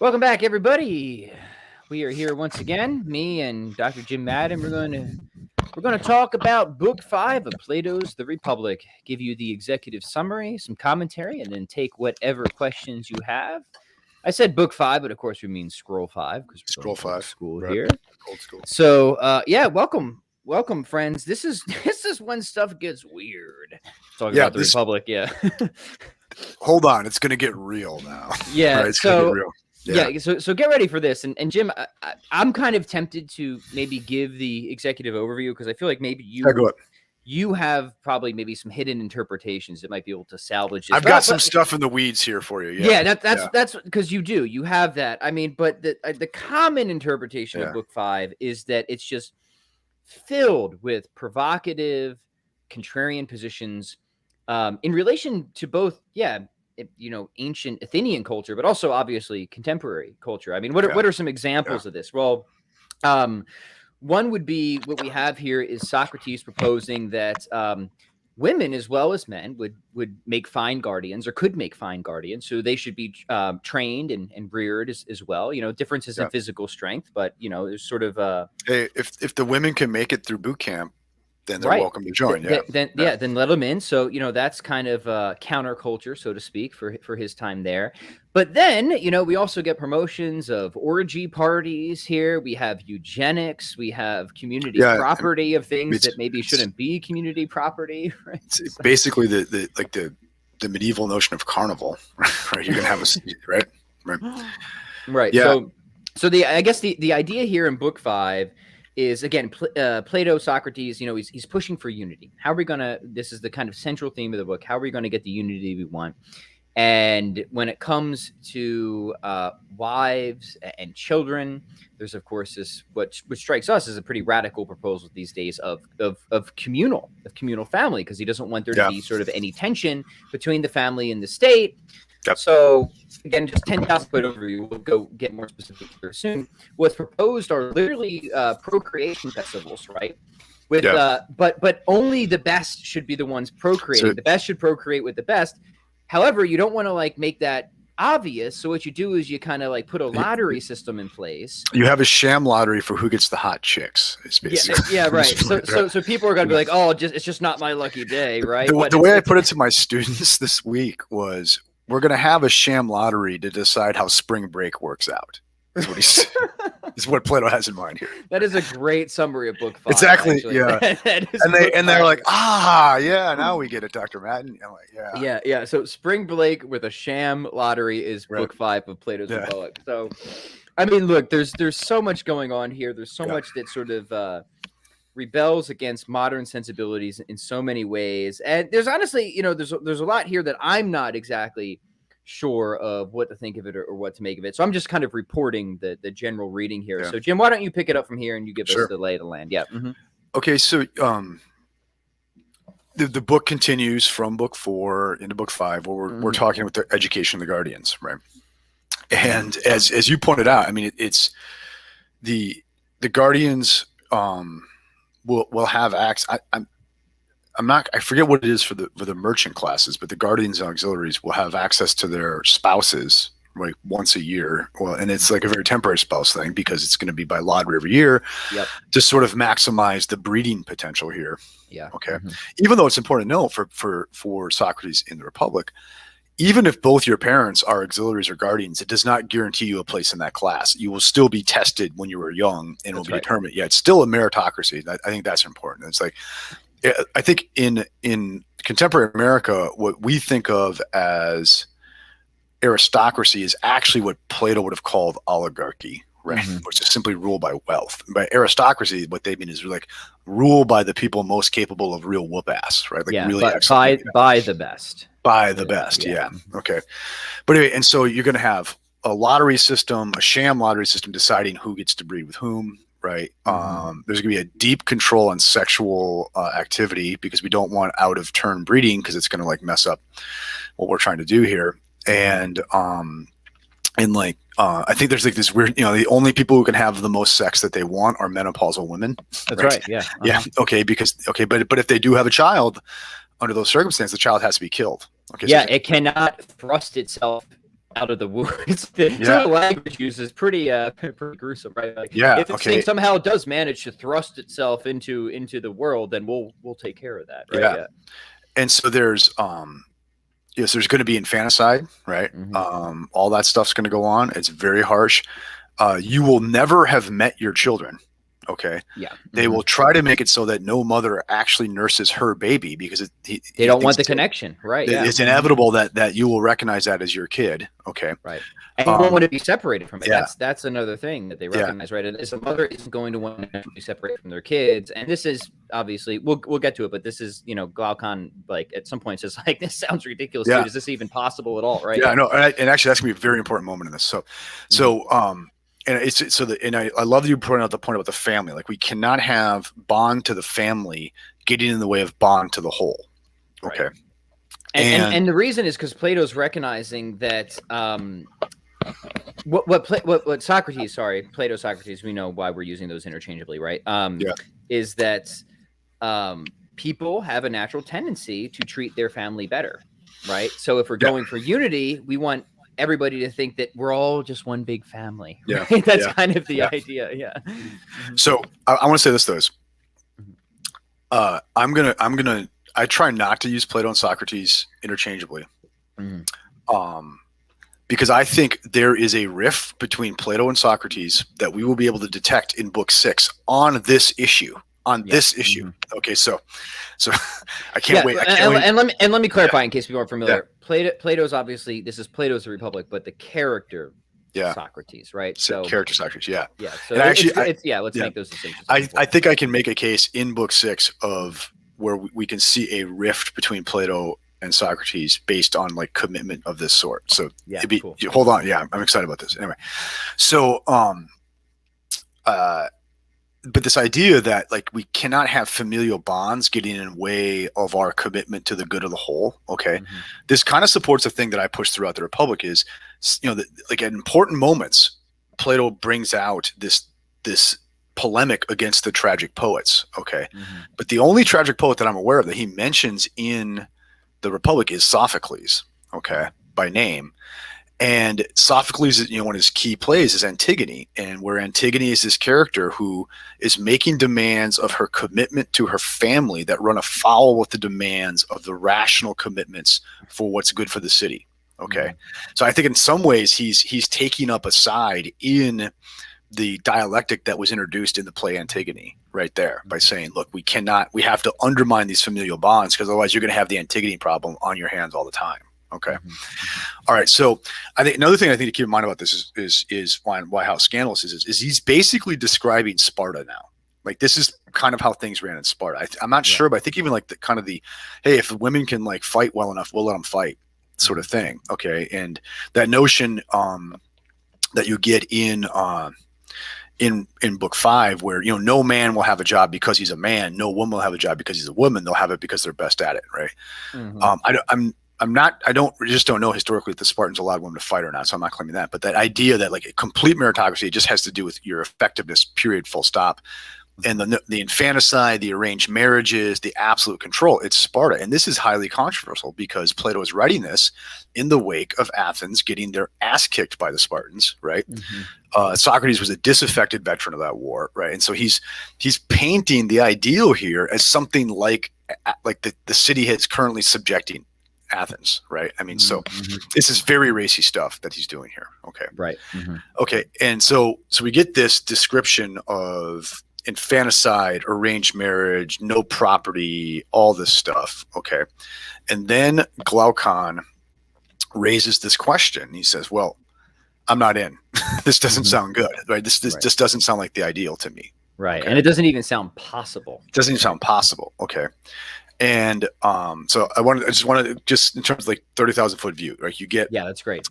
Welcome back, everybody. We are here once again, me and Dr. Jim Madden. We're going to talk about Book 5 of Plato's The Republic. Give you the executive summary, some commentary, and then take whatever questions you have. I said Book 5, but of course we mean Scroll 5 because we're Scroll 5 school right. here. Old school. So yeah, welcome, friends. This is when stuff gets weird. Talking about the Republic, yeah. Hold on, it's going to get real now. Yeah, right? It's going to get real. Yeah, so get ready for this. And Jim, I'm kind of tempted to maybe give the executive overview because I feel like maybe you have probably maybe some hidden interpretations that might be able to salvage this. I've got some stuff in the weeds here for you. Yeah, that's because you have that. I mean, but the common interpretation of Book 5 is that it's just filled with provocative, contrarian positions in relation to both, ancient Athenian culture, but also obviously contemporary culture. I mean, what are some examples of this? Well, one would be what we have here is Socrates proposing that women as well as men would make fine guardians or could make fine guardians. So they should be trained and reared as well. Differences in physical strength, but there's sort of hey, if the women can make it through boot camp, then they're welcome to join. Then let them in. So, that's kind of counterculture, so to speak, for his time there. But then, we also get promotions of orgy parties here. We have eugenics. We have community property of things that maybe shouldn't be community property. Right? It's basically the medieval notion of carnival, right? You're gonna have right. Yeah. So I guess the idea here in Book 5 is, again, Plato, Socrates, he's pushing for unity. How are we going to, this is the kind of central theme of the book, how are we going to get the unity we want? And when it comes to wives and children, there's, of course, this, which strikes us as a pretty radical proposal these days of communal family, because he doesn't want there to be sort of any tension between the family and the state. Yep. So, again, just 10,000 foot overview. We'll go get more specific here soon. What's proposed are literally procreation festivals, right? With but only the best should be the ones procreating. So, the best should procreate with the best. However, you don't want to make that obvious. So what you do is you kind of put a lottery system in place. You have a sham lottery for who gets the hot chicks. Yeah, right. So people are going to be like, oh, it's just not my lucky day, right? The way I put it to my students this week was, we're going to have a sham lottery to decide how spring break works out. Is what he's is what Plato has in mind here. That is a great summary of Book 5. Exactly. Actually. Yeah. They're like, now we get it, Dr. Madden. I'm like, yeah. So spring break with a sham lottery is Book 5 of Plato's Republic. So, I mean, look, there's so much going on here. There's so much that sort of rebels against modern sensibilities in so many ways. And there's honestly, there's a lot here that I'm not exactly sure of what to think of it or what to make of it. So I'm just kind of reporting the general reading here. Yeah. So Jim, why don't you pick it up from here and you give us the lay of the land? Yeah. Mm-hmm. Okay. So the book continues from Book 4 into Book 5, where we're talking about the education of the guardians, right? And as you pointed out, I mean, it's the guardians will have access. I forget what it is for the merchant classes, but the guardians and auxiliaries will have access to their spouses once a year. Well, and it's like a very temporary spouse thing because it's going to be by lottery every year to sort of maximize the breeding potential here. Yeah. Okay. Mm-hmm. Even though it's important to know for Socrates in the Republic, even if both your parents are auxiliaries or guardians, it does not guarantee you a place in that class. You will still be tested when you were young and will be determined. Yeah, it's still a meritocracy. I think that's important. It's like, I think in contemporary America, what we think of as aristocracy is actually what Plato would have called oligarchy, right? Which is simply rule by wealth. By aristocracy, what they mean is rule by the people most capable of real whoop ass, right? Really by the best. By the best, yeah. Okay. But anyway, and so you're going to have a lottery system, a sham lottery system deciding who gets to breed with whom, right? There's going to be a deep control on sexual activity because we don't want out of turn breeding because it's going to mess up what we're trying to do here. And I think there's this weird, the only people who can have the most sex that they want are menopausal women. That's right. Yeah. Yeah. Okay. But if they do have a child under those circumstances, the child has to be killed. Okay. Yeah. It cannot thrust itself out of the woods. The language used is pretty gruesome, right? Like, if this thing somehow does manage to thrust itself into the world, then we'll take care of that, right? Yeah. And so there's yes, there's going to be infanticide, right? All that stuff's going to go on. It's very harsh. You will never have met your children. Okay. Yeah. They will try to make it so that no mother actually nurses her baby because they don't want the connection, right? It's inevitable that you will recognize that as your kid. Okay. Right. And you won't want to be separated from it. That's another thing that they recognize, right? And as a mother isn't going to want to be separated from their kids. And this is obviously we'll get to it, but this is, Glaucon, like, at some point says, like, this sounds ridiculous. Dude. Is this even possible at all? Right. Yeah, no. And actually that's gonna be a very important moment in this. And I love that you pointed out the point about the family. Like, we cannot have bond to the family getting in the way of bond to the whole. Okay. Right. And the reason is because Plato's recognizing that what Socrates, Plato, Socrates, we know why we're using those interchangeably, right? Is that people have a natural tendency to treat their family better, right? So if we're going for unity, we want everybody to think that we're all just one big family. Yeah. Right? That's kind of the idea. Yeah. So I want to say this though. I try not to use Plato and Socrates interchangeably. Because I think there is a rift between Plato and Socrates that we will be able to detect in book 6 on this issue. Okay, so I can't wait. And let me clarify in case people aren't familiar. Plato's obviously, this is Plato's The Republic, but the character Socrates, right? So character Socrates, yeah. So let's make those distinctions. I think I can make a case in book 6 of where we can see a rift between Plato and Socrates based on like commitment of this sort. So cool. Hold on, I'm excited about this. Anyway, so but this idea that like we cannot have familial bonds getting in the way of our commitment to the good of the whole. Okay. This kind of supports a thing that I push throughout the Republic is, like at important moments, Plato brings out this polemic against the tragic poets. Okay. But the only tragic poet that I'm aware of that he mentions in the Republic is Sophocles. Okay. By name. And Sophocles, one of his key plays is Antigone, and where Antigone is this character who is making demands of her commitment to her family that run afoul with the demands of the rational commitments for what's good for the city. Okay. So I think in some ways he's taking up a side in the dialectic that was introduced in the play Antigone right there by saying, look, we have to undermine these familial bonds because otherwise you're going to have the Antigone problem on your hands all the time. Okay. All right. So I think another thing I think to keep in mind about this is why how scandalous is he's basically describing Sparta now. Like, this is kind of how things ran in Sparta. I'm not sure, but I think even like hey, if the women can like fight well enough, we'll let them fight sort of thing. Okay. And that notion that you get in book 5 where, no man will have a job because he's a man. No woman will have a job because he's a woman. They'll have it because they're best at it. Right. I just don't know historically if the Spartans allowed women to fight or not, so I'm not claiming that. But that idea that like a complete meritocracy just has to do with your effectiveness, period, full stop. And the infanticide, the arranged marriages, the absolute control, it's Sparta. And this is highly controversial because Plato is writing this in the wake of Athens getting their ass kicked by the Spartans, right? Socrates was a disaffected veteran of that war, right? And so he's painting the ideal here as something like the city is currently subjecting Athens, right? I mean, so this is very racy stuff that he's doing here. Okay. Right. Okay. And so we get this description of infanticide, arranged marriage, no property, all this stuff. Okay. And then Glaucon raises this question. He says, well, I'm not in. This doesn't sound good, right? This just doesn't sound like the ideal to me. Right. Okay? And it doesn't even sound possible. It doesn't even sound possible. Okay. And so I just wanted in terms of like 30,000 foot view, right? You get, that's great.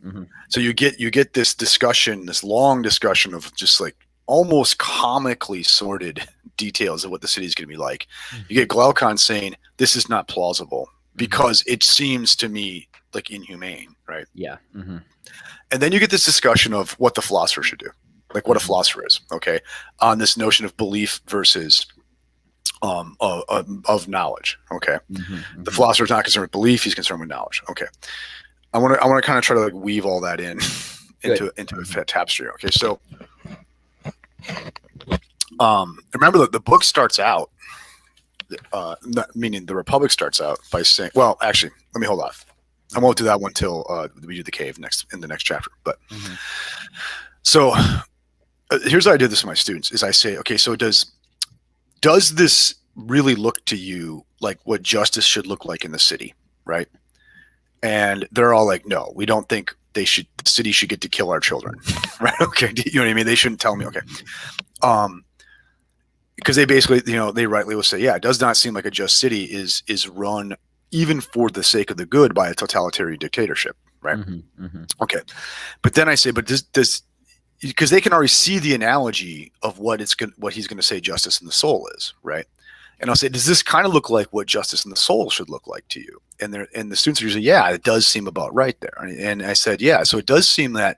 So you get this discussion, this long discussion of just like almost comically sorted details of what the city is going to be like. You get Glaucon saying, this is not plausible because it seems to me like inhumane, right? Yeah. And then you get this discussion of what the philosopher should do, like what a philosopher is, okay? On this notion of belief versus of knowledge. Okay. The philosopher is not concerned with belief. He's concerned with knowledge. Okay. I want to kind of try to like weave all that into a tapestry. Okay, so remember that the book starts out, meaning the Republic starts out by saying, well, actually, let me hold off. I won't do that one till we do the cave in the next chapter. But so here's how I did this with my students: is I say, okay, so does this really look to you like what justice should look like in the city, right? And they're all like, no, we don't think the city should get to kill our children, right? Okay, you know what I mean? They shouldn't tell me, okay. Because they basically, they rightly will say, yeah, it does not seem like a just city is run even for the sake of the good by a totalitarian dictatorship, right? Okay, but then I say, but does because they can already see the analogy of what he's going to say justice in the soul is, right? And I'll say, does this kind of look like what justice in the soul should look like to you? And the students are usually, yeah, it does seem about right there. And I said, yeah, so it does seem that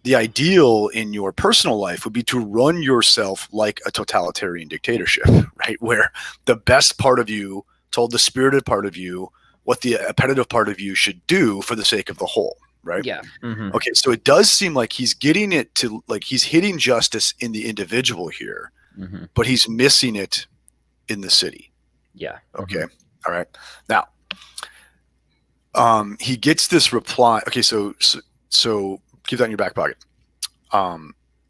the ideal in your personal life would be to run yourself like a totalitarian dictatorship, right? Where the best part of you told the spirited part of you what the appetitive part of you should do for the sake of the whole, right? Yeah. Okay, so it does seem like he's getting it to, like, he's hitting justice in the individual here, but he's missing it in the city. Yeah. Okay. All right. Now, he gets this reply. Okay, so keep that in your back pocket.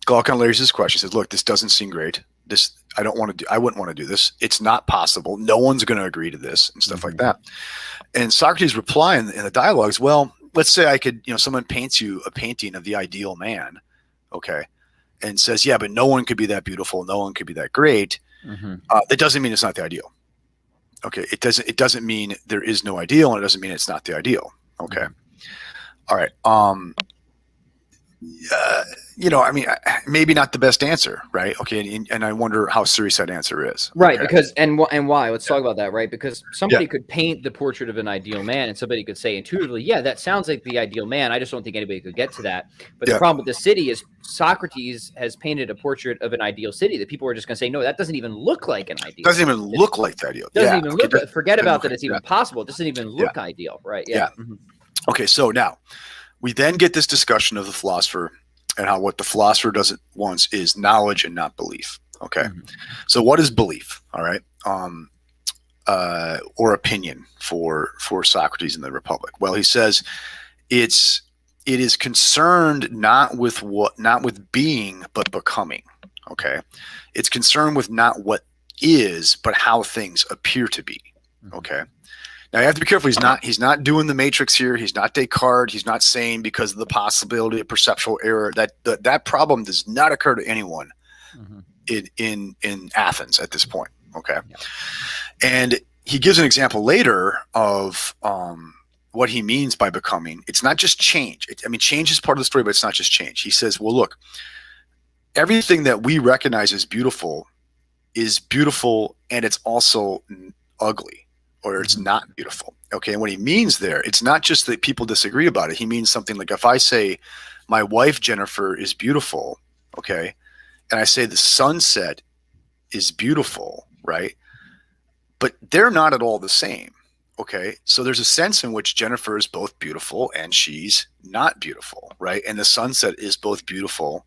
Glaucon raises his question. He says, look, this doesn't seem great. I wouldn't want to do this. It's not possible. No one's going to agree to this and stuff like that. And Socrates' reply in the dialogue is, well, let's say I could, someone paints you a painting of the ideal man. Okay. And says, yeah, but no one could be that beautiful. No one could be that great. That doesn't mean it's not the ideal. Okay. It doesn't mean there is no ideal, and it doesn't mean it's not the ideal. Okay. All right. I mean, maybe not the best answer, right? Okay, and I wonder how serious that answer is. Right, okay. Because and why? Let's talk about that, right? Because somebody could paint the portrait of an ideal man, and somebody could say intuitively, yeah, that sounds like the ideal man. I just don't think anybody could get to that. But the problem with the city is Socrates has painted a portrait of an ideal city that people are just going to say, no, that doesn't even look like an ideal. Doesn't even look like the ideal. Doesn't even look. Forget about that. It's even possible. It doesn't even look ideal, right? Yeah. Okay, so now we then get this discussion of the philosopher and how what the philosopher wants is knowledge and not belief. Okay. So what is belief? All right. Or opinion for Socrates in the Republic? Well, he says it is concerned not with being, but becoming. Okay. It's concerned with not what is, but how things appear to be. Okay. Now you have to be careful. He's not doing the Matrix here. He's not Descartes. He's not saying because of the possibility of perceptual error that problem does not occur to anyone in Athens at this point. Okay, and he gives an example later of what he means by becoming. It's not just change. Change is part of the story, but it's not just change. He says, well, look, everything that we recognize as beautiful is beautiful, and it's also ugly. Or it's not beautiful. Okay. And what he means there, it's not just that people disagree about it. He means something like, if I say my wife, Jennifer, is beautiful, okay, and I say the sunset is beautiful, right? But they're not at all the same. Okay. So there's a sense in which Jennifer is both beautiful and she's not beautiful, right? And the sunset is both beautiful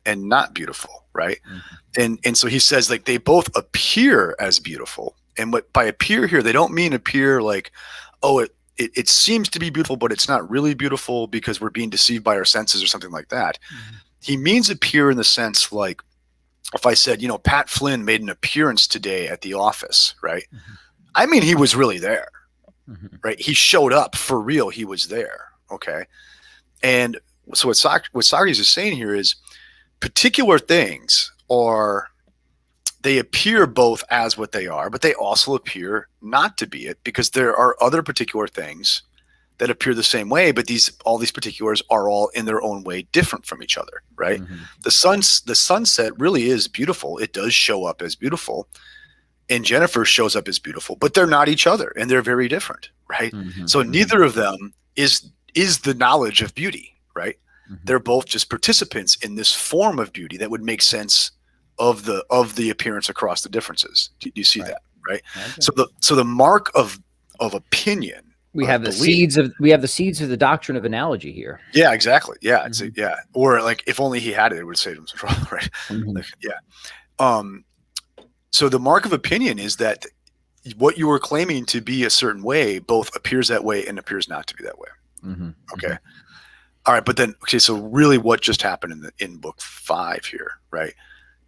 and not beautiful, right? And so he says, like, they both appear as beautiful. And what by appear here, they don't mean appear like, oh, it seems to be beautiful, but it's not really beautiful because we're being deceived by our senses or something like that. He means appear in the sense like, if I said, Pat Flynn made an appearance today at the office, right? I mean, he was really there, right? He showed up for real. He was there. Okay. And so what Socrates is saying here is particular things they appear both as what they are, but they also appear not to be it, because there are other particular things that appear the same way, but all these particulars are all in their own way different from each other, right? The sunset really is beautiful. It does show up as beautiful, and Jennifer shows up as beautiful, but they're not each other, and they're very different, right? So neither of them is the knowledge of beauty, right? They're both just participants in this form of beauty that would make sense of the appearance across the differences. Do you see that, right? So the mark of opinion We have the seeds of the doctrine of analogy here. Yeah, exactly. Yeah, it's yeah. Or like if only he had it, it would save him some trouble, right? Like, yeah. So the mark of opinion is that what you were claiming to be a certain way both appears that way and appears not to be that way. Okay. All right, but then so really what just happened in book 5 here, right?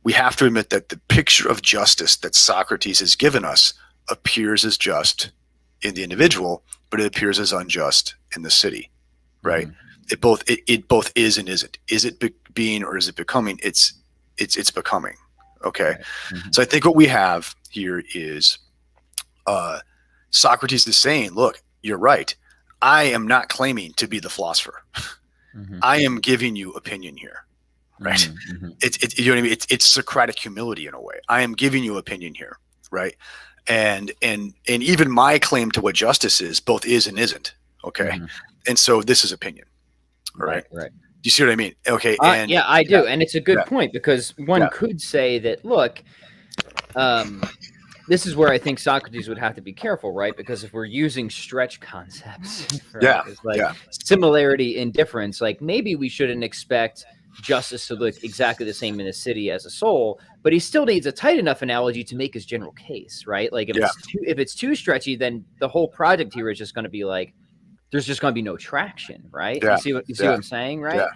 We have to admit that the picture of justice that Socrates has given us appears as just in the individual, but it appears as unjust in the city, right? It both is and isn't. Is it being or is it becoming? It's becoming. Okay. So I think what we have here is Socrates is saying, look, you're right. I am not claiming to be the philosopher. I am giving you opinion here, right? It's you know what I mean? It's Socratic humility in a way. I am giving you opinion here, right? And even my claim to what justice is both is and isn't. Okay. And so this is opinion. Right. Do you see what I mean? Okay. And yeah, I do. And it's a good point because one could say that, look, this is where I think Socrates would have to be careful, right? Because if we're using stretch concepts, right, it's like similarity in difference, like maybe we shouldn't expect justice to look exactly the same in a city as a soul, but he still needs a tight enough analogy to make his general case, right? Like if it's too stretchy, then the whole project here is just going to be like, there's just going to be no traction, right? You see what I'm saying, right?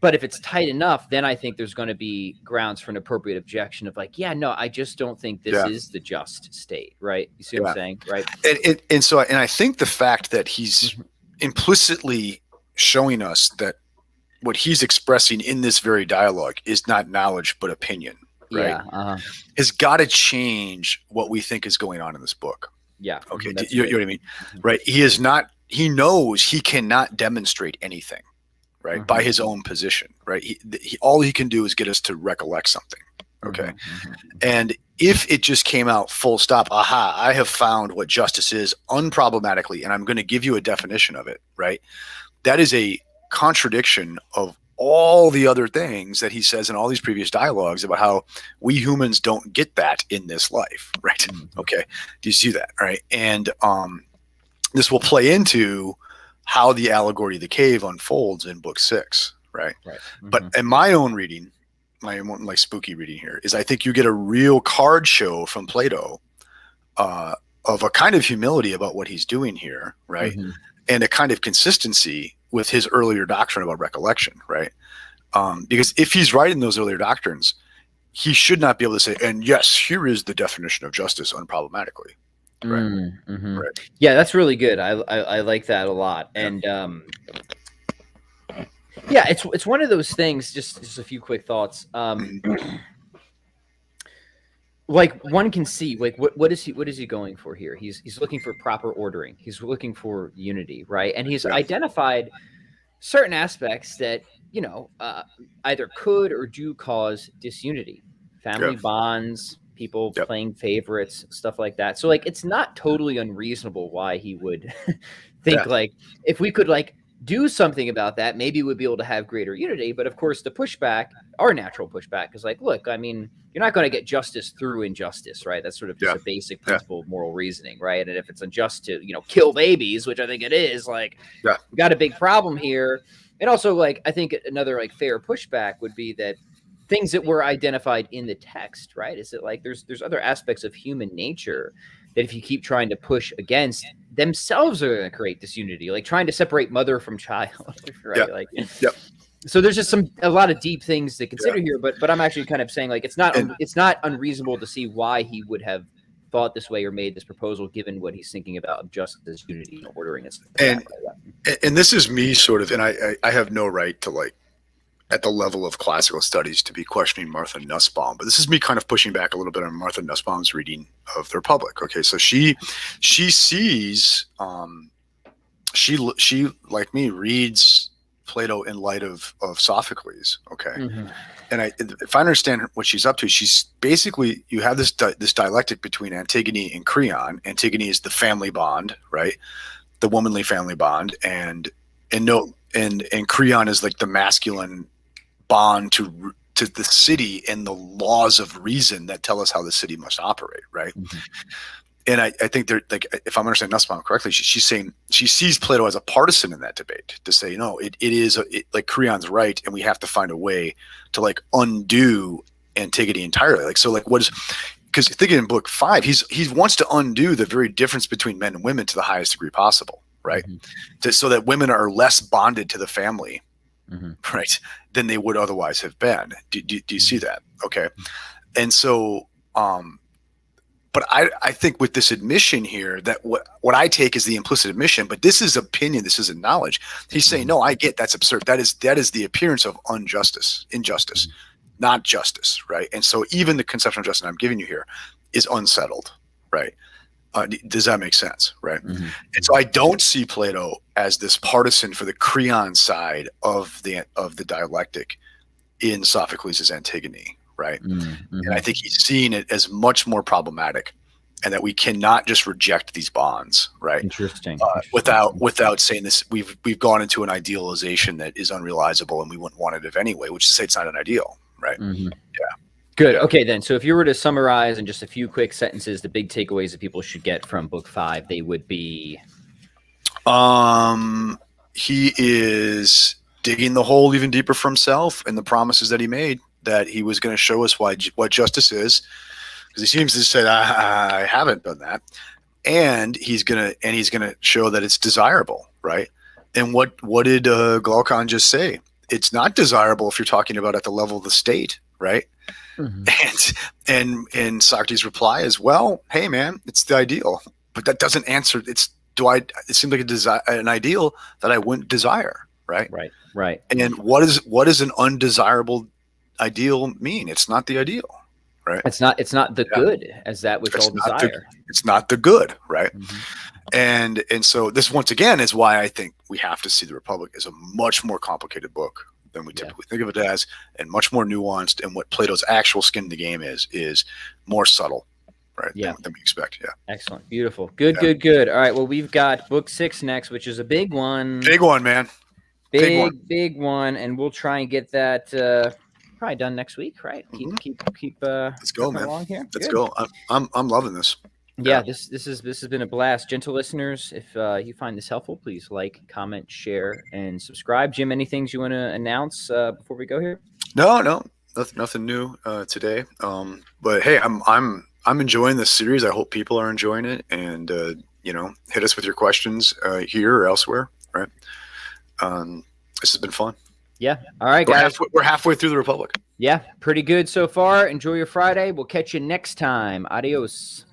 But if it's tight enough, then I think there's going to be grounds for an appropriate objection of like, yeah, no, I just don't think this is the just state, right? You see what I'm saying, right? And so I think the fact that he's implicitly showing us that what he's expressing in this very dialogue is not knowledge but opinion, right? Has got to change what we think is going on in this book. Yeah. Okay. You know what I mean? Right. He knows he cannot demonstrate anything, right? By his own position, right? All he can do is get us to recollect something. Okay. And if it just came out full stop, aha, I have found what justice is unproblematically, and I'm going to give you a definition of it, right? That is a contradiction of all the other things that he says in all these previous dialogues about how we humans don't get that in this life, right? Okay. Do you see that? Right. And this will play into how the allegory of the cave unfolds in book 6, right? But in my own reading, my own like spooky reading here is I think you get a real card show from Plato of a kind of humility about what he's doing here, right? And a kind of consistency with his earlier doctrine about recollection, right? Because if he's right in those earlier doctrines, he should not be able to say, and yes, here is the definition of justice unproblematically. Right. Right. Yeah, that's really good. I like that a lot. And yeah, it's one of those things, just a few quick thoughts. Like one can see, like what is he going for here? He's looking for proper ordering. He's looking for unity, right? And he's identified certain aspects that, you know, either could or do cause disunity, family bonds, people playing favorites, stuff like that. So like, it's not totally unreasonable why he would think like, if we could like do something about that, maybe we'd be able to have greater unity. But of course the pushback, our natural pushback is like, look, I mean, you're not going to get justice through injustice, right? That's sort of just a basic principle of moral reasoning, right? And if it's unjust to, you know, kill babies, which I think it is, like, we got a big problem here. And also, like, I think another like fair pushback would be that things that were identified in the text, right? Is that like there's other aspects of human nature that if you keep trying to push against, themselves are going to create disunity, like trying to separate mother from child, right? Like, so there's just a lot of deep things to consider here, but I'm actually kind of saying like it's not unreasonable to see why he would have thought this way or made this proposal, given what he's thinking about justice, unity, and ordering and and this is me sort of, and I have no right to like at the level of classical studies to be questioning Martha Nussbaum, but this is me kind of pushing back a little bit on Martha Nussbaum's reading of the Republic. Okay, so she sees she like me reads Plato in light of Sophocles. Okay. And if I understand what she's up to, she's basically, you have this dialectic between Antigone and Creon. Antigone is the family bond, right? The womanly family bond. And Creon is like the masculine bond to the city and the laws of reason that tell us how the city must operate. Right. and I think they're like, if I'm understanding Nussbaum correctly, she's saying she sees Plato as a partisan in that debate to say, no, it is like Creon's right, and we have to find a way to like undo Antigone entirely. Like, so like what is, because thinking in book 5, he wants to undo the very difference between men and women to the highest degree possible, right? So that women are less bonded to the family, right, than they would otherwise have been. Do you see that? Okay. And so, but I think with this admission here, that what I take is the implicit admission, but this is opinion, this isn't knowledge. He's saying, no, I get that's absurd. That is the appearance of injustice, not justice, right? And so even the conception of justice I'm giving you here is unsettled, right? Does that make sense, right? And so I don't see Plato as this partisan for the Creon side of the dialectic in Sophocles' Antigone, right? And I think he's seeing it as much more problematic, and that we cannot just reject these bonds, right? Interesting. Without saying this, we've gone into an idealization that is unrealizable, and we wouldn't want it if anyway, which is to say it's not an ideal, right? Yeah. Good. Okay, then. So if you were to summarize in just a few quick sentences, the big takeaways that people should get from book 5, they would be, he is digging the hole even deeper for himself, and the promises that he made, that he was going to show us what justice is, because he seems to say, I haven't done that, and he's gonna show that it's desirable, right? And what did Glaucon just say? It's not desirable if you're talking about at the level of the state, right? And Socrates' reply is, well, hey man, it's the ideal, but that doesn't answer. It seems like an ideal that I wouldn't desire, right? Right. And what is an undesirable ideal mean? It's not the ideal, right? It's not the good as that which all desire. It's not the good, right? And so this once again is why I think we have to see the Republic as a much more complicated book than we typically think of it as, and much more nuanced. And what Plato's actual skin in the game is more subtle, right? Than we expect. Yeah. Excellent. Beautiful. Good. All right. Well, we've got book 6 next, which is a big one. Big one, man. Big one. And we'll try and get that probably done next week, right? Keep let's go, man. Along here. Let's go. I'm loving this. Yeah, this has been a blast. Gentle listeners, if you find this helpful, please like, comment, share, and subscribe. Jim, any things you want to announce before we go here? No, nothing new today. But hey, I'm enjoying this series. I hope people are enjoying it, and hit us with your questions here or elsewhere. Right? This has been fun. Yeah. All right, guys. We're halfway through the Republic. Yeah, pretty good so far. Enjoy your Friday. We'll catch you next time. Adios.